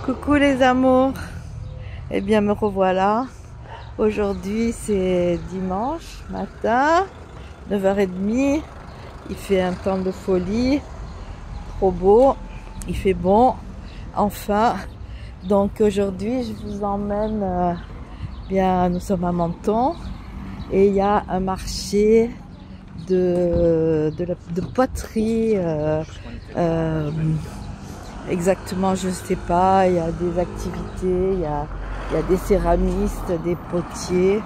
Coucou les amours, eh bien me revoilà. Aujourd'hui c'est dimanche matin, 9h30. Il fait un temps de folie, trop beau, il fait bon, enfin. Donc aujourd'hui je vous emmène, bien nous sommes à Menton et il y a un marché de poterie. Exactement, je sais pas, il y a des activités, il y a des céramistes, des potiers,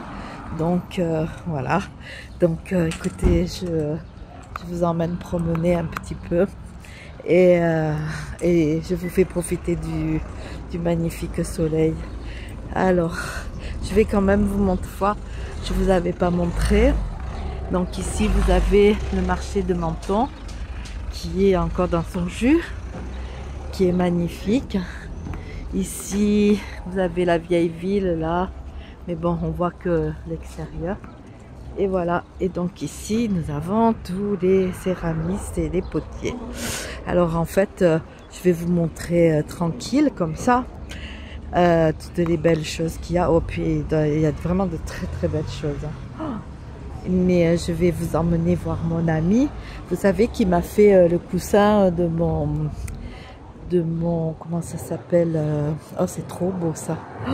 donc voilà. Donc écoutez, je vous emmène promener un petit peu et je vous fais profiter du magnifique soleil. Alors, je vais quand même vous montrer, je vous avais pas montré. Donc ici vous avez le marché de Menton qui est encore dans son jus, qui est magnifique. Ici vous avez la vieille ville là, mais bon on voit que l'extérieur. Et voilà, et donc ici nous avons tous les céramistes et les potiers. Alors en fait je vais vous montrer tranquille comme ça toutes les belles choses qu'il y a. Oh, puis il y a vraiment de très belles choses, hein. Mais je vais vous emmener voir mon ami, vous savez, qui m'a fait le coussin de mon comment ça s'appelle, oh c'est trop beau ça. Oh,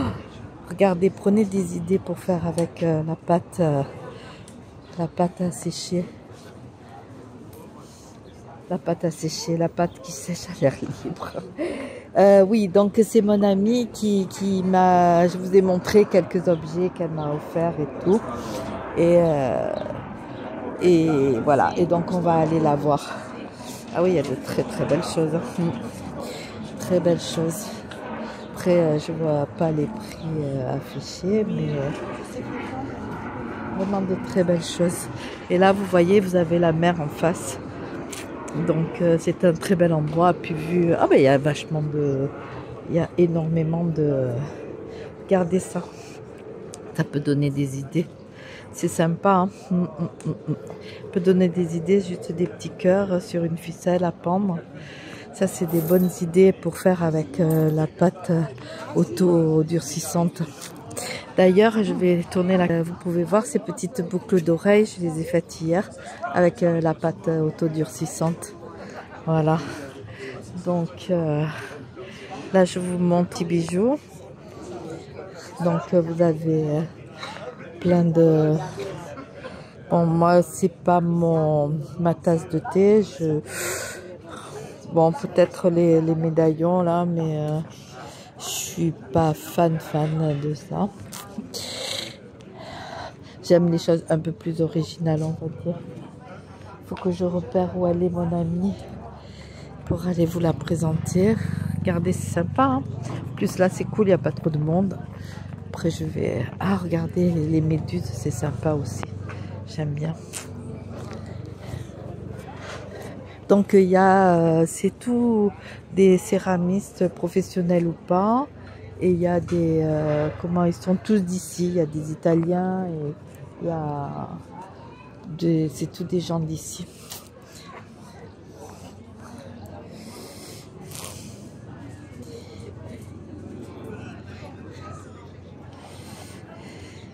regardez, prenez des idées pour faire avec la pâte à sécher. La pâte qui sèche à l'air libre. Oui, donc c'est mon amie qui m'a, je vous ai montré quelques objets qu'elle m'a offert et tout. Et voilà, et donc on va aller la voir. Ah oui, il y a de très belles choses, hein. Très belles choses. Après, je vois pas les prix affichés, mais vraiment de très belles choses. Et là, vous voyez, vous avez la mer en face. Donc, c'est un très bel endroit. Puis vu, ah ben, il y a vachement de, il y a énormément de. Regardez ça. Ça peut donner des idées. C'est sympa, hein. Peut donner des idées, juste des petits cœurs sur une ficelle à pendre. Ça, c'est des bonnes idées pour faire avec la pâte auto-durcissante. D'ailleurs, je vais tourner là. Vous pouvez voir ces petites boucles d'oreilles. Je les ai faites hier avec la pâte auto-durcissante. Voilà. Donc, là, je vous montre petit bijoux. Donc, vous avez plein de... Bon, moi, c'est pas ma tasse de thé. Bon, peut-être les médaillons là, mais je suis pas fan de ça. J'aime les choses un peu plus originales, on va dire. Faut que je repère où elle est, mon amie, pour aller vous la présenter. Regardez, c'est sympa, hein. En plus là, c'est cool, il n'y a pas trop de monde. Après, je vais... Ah, regardez, les méduses, c'est sympa aussi. J'aime bien. Donc il y a, c'est tout des céramistes professionnels ou pas, et il y a des, comment, ils sont tous d'ici, il y a des Italiens et il y a c'est tous des gens d'ici.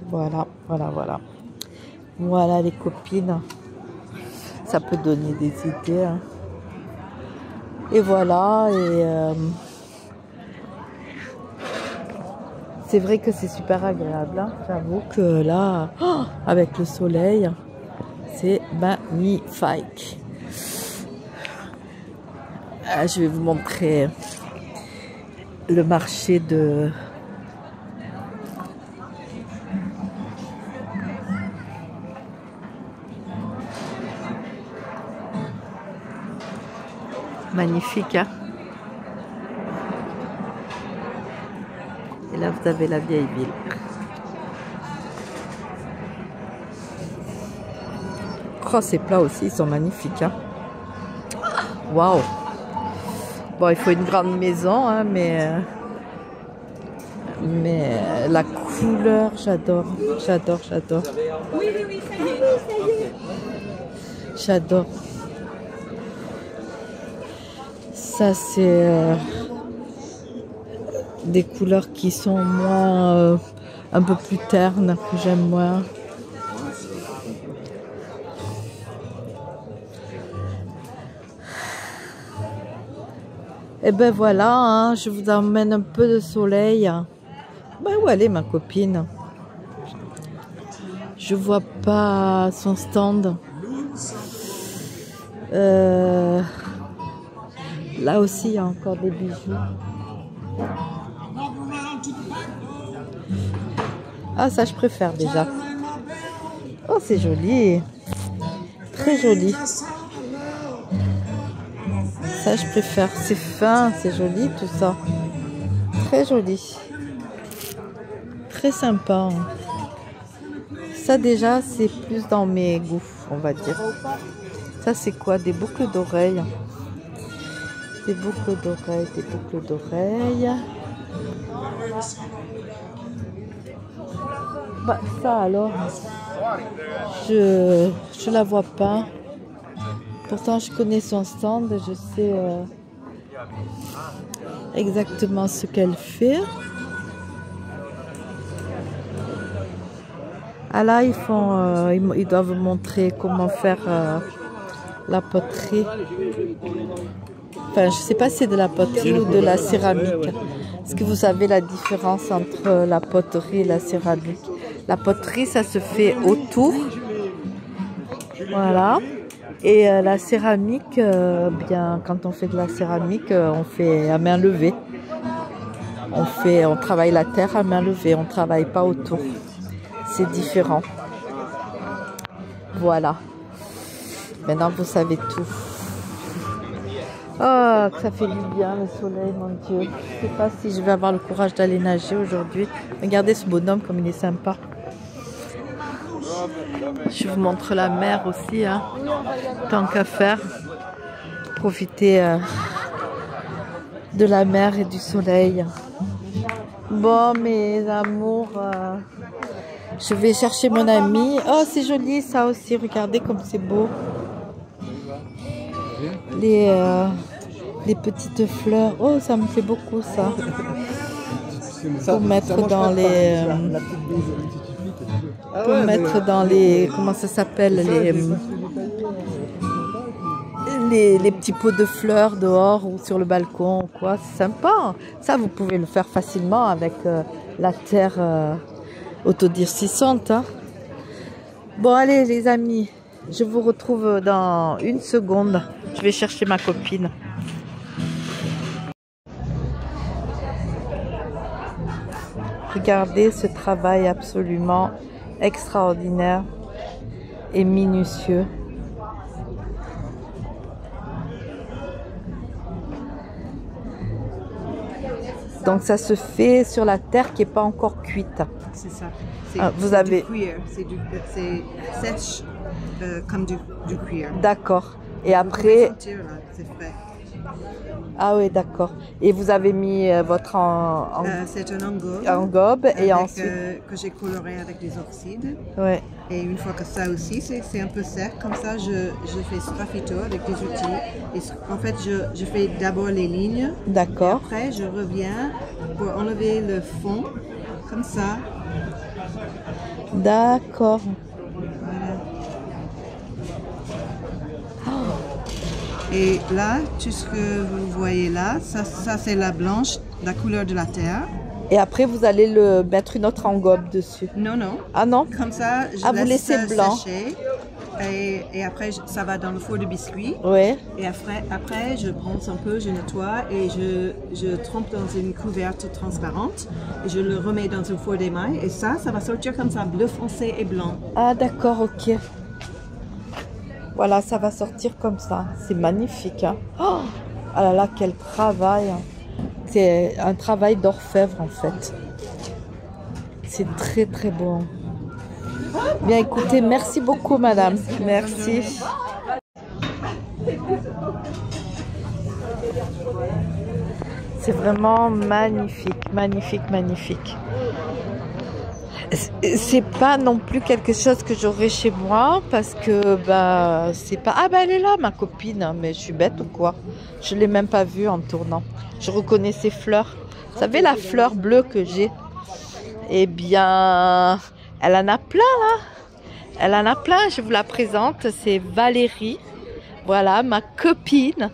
Voilà. Voilà les copines. Ça peut donner des idées, hein. Et voilà, et c'est vrai que c'est super agréable, hein. J'avoue que là, oh, avec le soleil, c'est magnifique. Je vais vous montrer le marché de... Magnifique, hein. Et là, vous avez la vieille ville. Oh, ces plats aussi, ils sont magnifiques, hein. Waouh. Bon, il faut une grande maison, hein, mais la couleur, j'adore. J'adore. Ça, c'est des couleurs qui sont moins, un peu plus ternes, que j'aime moins. Et ben voilà, hein, je vous emmène un peu de soleil. Ben où elle est ma copine? Je vois pas son stand. Là aussi, il y a encore des bijoux. Ah, ça, je préfère déjà. Oh, c'est joli. Très joli. Ça, je préfère. C'est fin, c'est joli, tout ça. Très joli. Très sympa. Ça, déjà, c'est plus dans mes goûts, on va dire. Ça, c'est quoi? Des boucles d'oreilles. Des boucles d'oreilles, des boucles d'oreilles. Bah, ça alors, je la vois pas. Pourtant, je connais son stand, je sais exactement ce qu'elle fait. Ah là, ils doivent montrer comment faire la poterie. Enfin, je sais pas si c'est de la poterie ou de la céramique. Est-ce que vous savez la différence entre la poterie et la céramique? La poterie, ça se fait autour. Voilà. Et la céramique, bien, quand on fait de la céramique, on fait à main levée. On travaille la terre à main levée, on travaille pas autour. C'est différent. Voilà. Maintenant, vous savez tout. Oh, que ça fait du bien le soleil, mon Dieu. Je sais pas si je vais avoir le courage d'aller nager aujourd'hui. Regardez ce bonhomme comme il est sympa. Je vous montre la mer aussi, hein. Tant qu'à faire. Profiter de la mer et du soleil. Bon, mes amours, je vais chercher mon ami. Oh, c'est joli ça aussi. Regardez comme c'est beau. Les petites fleurs. Oh, ça me fait beaucoup ça. Pour mettre dans les... pour mettre dans les... Comment ça s'appelle? Les petits pots de fleurs dehors ou sur le balcon. Quoi, c'est sympa. Ça, vous pouvez le faire facilement avec la terre autodurcissante. Hein. Bon, allez les amis. Je vous retrouve dans une seconde. Je vais chercher ma copine. Regardez ce travail absolument extraordinaire et minutieux. Donc ça se fait sur la terre qui n'est pas encore cuite. C'est ça. Vous avez... C'est sèche comme du cuir. D'accord. Et après... Sentir, là, c'est fait. Ah oui, d'accord. Et vous avez mis votre c'est un engobe. Engobe et ensuite... que j'ai coloré avec des oxydes. Ouais. Et une fois que ça aussi, c'est un peu sec, comme ça, je fais sgraffito avec des outils. Et en fait, je fais d'abord les lignes. D'accord. Après, je reviens pour enlever le fond, comme ça. D'accord. Voilà. Et là, tout ce que vous voyez là, ça c'est la blanche, la couleur de la terre. Et après, vous allez le mettre une autre engobe dessus. Non, non. Ah non? Comme ça, je vous laissez blanc. sécher. Et après, ça va dans le four de biscuit. Oui. Et après, je bronze un peu, je nettoie et je trempe dans une couverte transparente. Et je le remets dans un four d'émail. Et ça va sortir comme ça, bleu foncé et blanc. Ah d'accord, ok. Voilà, ça va sortir comme ça. C'est magnifique. Hein. Oh, ah là là, quel travail. C'est un travail d'orfèvre en fait. C'est très très beau. Bien écoutez, merci beaucoup madame. Merci. C'est vraiment magnifique, magnifique, magnifique. C'est pas non plus quelque chose que j'aurais chez moi parce que bah c'est pas... Ah bah elle est là ma copine, mais je suis bête ou quoi? Je l'ai même pas vue en tournant. Je reconnais ses fleurs. Vous savez la fleur bleue que j'ai? Eh bien, elle en a plein là. Elle en a plein, je vous la présente. C'est Valérie. Voilà, ma copine.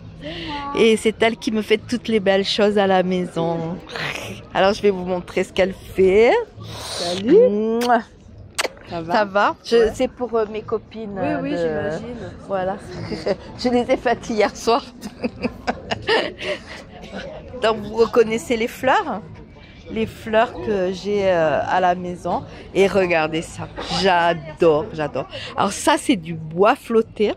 Et c'est elle qui me fait toutes les belles choses à la maison. Alors, je vais vous montrer ce qu'elle fait. Salut. Mouah. Ça va? Ça va? C'est pour mes copines. Oui, j'imagine. Voilà. Je les ai faites hier soir. Donc, vous reconnaissez les fleurs? Les fleurs que j'ai à la maison. Et regardez ça. J'adore, j'adore. Alors, ça, c'est du bois flotté.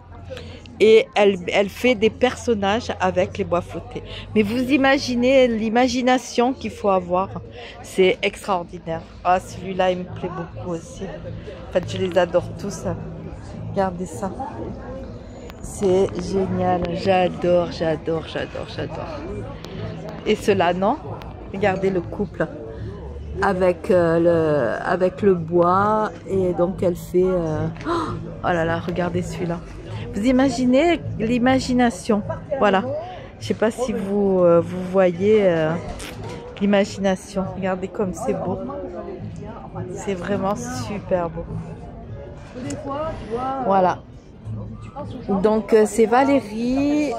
Et elle fait des personnages avec les bois flottés. Mais vous imaginez l'imagination qu'il faut avoir. C'est extraordinaire. Ah, celui-là, il me plaît beaucoup aussi. En fait, je les adore tous. Regardez ça. C'est génial. J'adore, j'adore, j'adore, j'adore. Et cela, non? Regardez le couple. Avec le bois. Et donc, elle fait... Oh là là, regardez celui-là. Vous imaginez l'imagination, voilà. Je sais pas si vous voyez l'imagination. Regardez comme c'est beau. C'est vraiment super beau. Voilà. Donc c'est Valérie.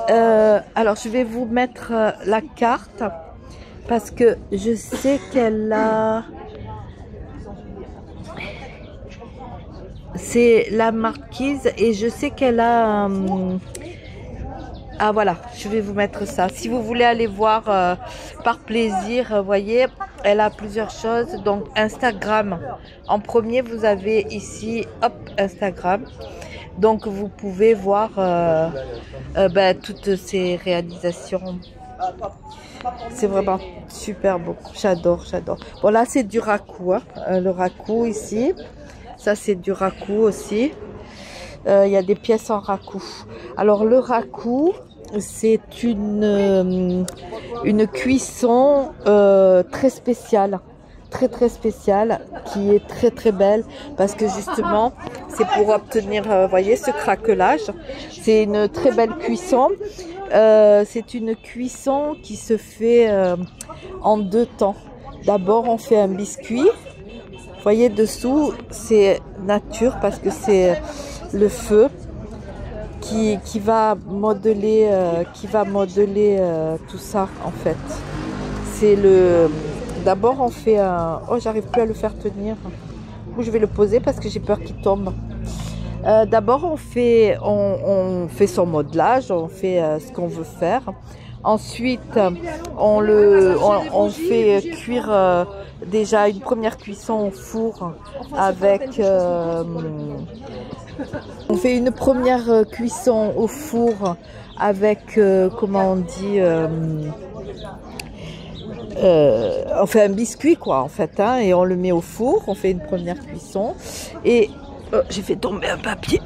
Alors je vais vous mettre la carte parce que je sais qu'elle a... C'est la marquise et je sais qu'elle a... Ah voilà, je vais vous mettre ça. Si vous voulez aller voir par plaisir, voyez, elle a plusieurs choses. Donc Instagram. En premier, vous avez ici, hop, Instagram. Donc vous pouvez voir toutes ces réalisations. C'est vraiment super beau. J'adore, j'adore. Bon là, c'est du raku, hein. Le raku ici. Ça, c'est du raku aussi. Il y a des pièces en raku. Alors, le raku, c'est une cuisson très spéciale. Très spéciale, qui est très belle. Parce que justement, c'est pour obtenir, voyez, ce craquelage. C'est une très belle cuisson. C'est une cuisson qui se fait en 2 temps. D'abord, on fait un biscuit. Vous voyez dessous, c'est nature parce que c'est le feu qui va modeler, tout ça en fait. C'est le. D'abord on fait un. Oh, j'arrive plus à le faire tenir. Ou je vais le poser parce que j'ai peur qu'il tombe. D'abord on fait son modelage, on fait ce qu'on veut faire. Ensuite, on fait cuire déjà une première cuisson au four avec... on fait une première cuisson au four avec, comment on dit... on fait un biscuit quoi en fait, hein, et on le met au four, on fait une première cuisson. Et j'ai fait tomber un papier.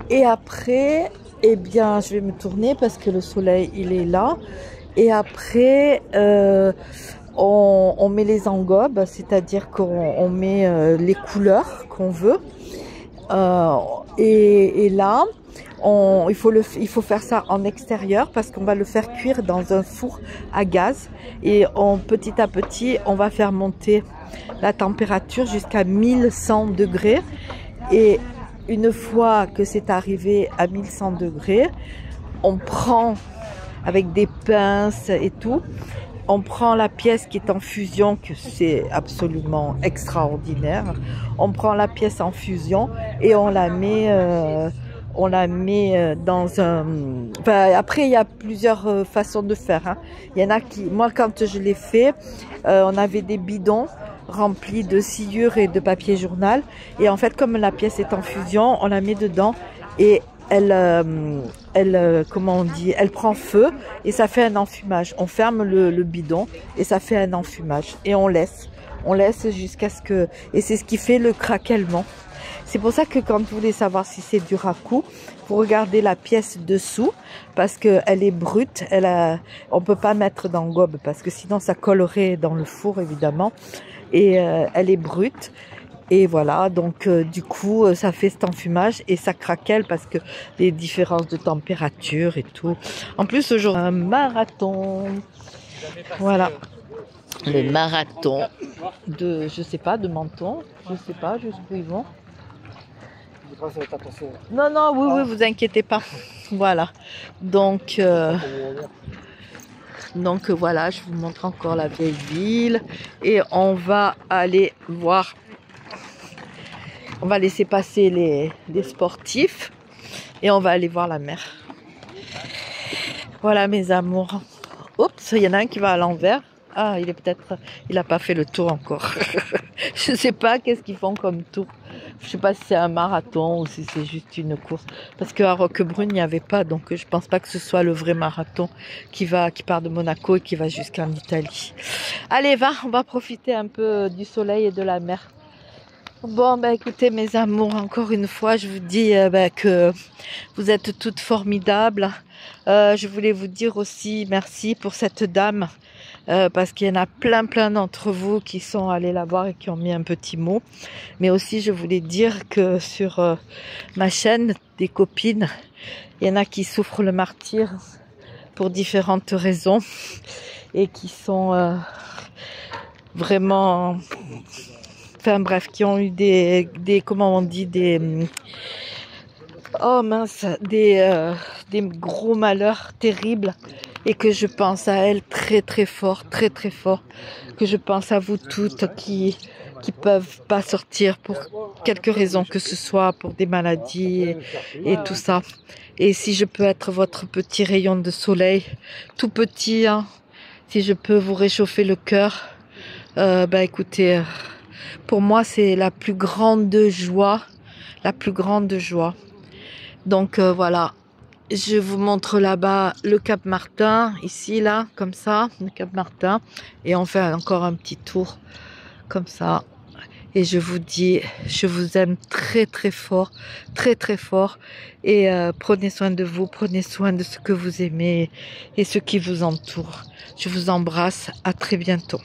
Et après... Eh bien, je vais me tourner parce que le soleil, il est là. Et après, on met les engobes, c'est-à-dire qu'on met les couleurs qu'on veut. Et là, il faut faire ça en extérieur parce qu'on va le faire cuire dans un four à gaz. Et petit à petit, on va faire monter la température jusqu'à 1100 degrés. Et une fois que c'est arrivé à 1100 degrés, on prend avec des pinces et tout, on prend la pièce qui est en fusion, que c'est absolument extraordinaire. On prend la pièce en fusion et on la met dans un... Enfin, après, il y a plusieurs façons de faire, hein. Il y en a qui... Moi, quand je l'ai fait, on avait des bidons remplie de sciure et de papier journal, et en fait comme la pièce est en fusion, on la met dedans et comment on dit, elle prend feu et ça fait un enfumage. On ferme le bidon et ça fait un enfumage et on laisse jusqu'à ce que... Et c'est ce qui fait le craquellement. C'est pour ça que quand vous voulez savoir si c'est du raku, vous regardez la pièce dessous parce qu'elle est brute. On peut pas mettre d'engobe parce que sinon ça collerait dans le four évidemment. Et elle est brute. Et voilà, donc du coup, ça fait cet enfumage et ça craquelle parce que les différences de température et tout. En plus, aujourd'hui, un marathon. Voilà. le marathon de, je sais pas, de Menton. Je sais pas jusqu'où ils vont. Non, non, oui, oui, vous inquiétez pas. Voilà. Donc voilà, je vous montre encore la vieille ville. Et on va aller voir. On va laisser passer les sportifs. Et on va aller voir la mer. Voilà mes amours. Oups, il y en a un qui va à l'envers. Ah, il n'a pas fait le tour encore. Je ne sais pas qu'est-ce qu'ils font comme tour. Je ne sais pas si c'est un marathon ou si c'est juste une course. Parce qu'à Roquebrune, il n'y avait pas. Donc, je ne pense pas que ce soit le vrai marathon qui part de Monaco et qui va jusqu'en Italie. Allez, on va profiter un peu du soleil et de la mer. Bon, écoutez mes amours, encore une fois, je vous dis que vous êtes toutes formidables. Je voulais vous dire aussi merci pour cette dame, parce qu'il y en a plein d'entre vous qui sont allés la voir et qui ont mis un petit mot. Mais aussi, je voulais dire que sur ma chaîne des copines, il y en a qui souffrent le martyre pour différentes raisons et qui sont vraiment... Enfin bref, qui ont eu des comment on dit, des gros malheurs terribles, et que je pense à elles très fort, très fort, que je pense à vous toutes qui peuvent pas sortir pour quelque raison que ce soit, pour des maladies et tout ça. Et si je peux être votre petit rayon de soleil, tout petit, hein, si je peux vous réchauffer le cœur, écoutez, pour moi, c'est la plus grande joie. La plus grande joie. Donc, voilà. Je vous montre là-bas le Cap Martin. Ici, là, comme ça. Le Cap Martin. Et on fait encore un petit tour. Comme ça. Et je vous dis, je vous aime très fort. Très fort. Et prenez soin de vous. Prenez soin de ce que vous aimez. Et ce qui vous entoure. Je vous embrasse. À très bientôt.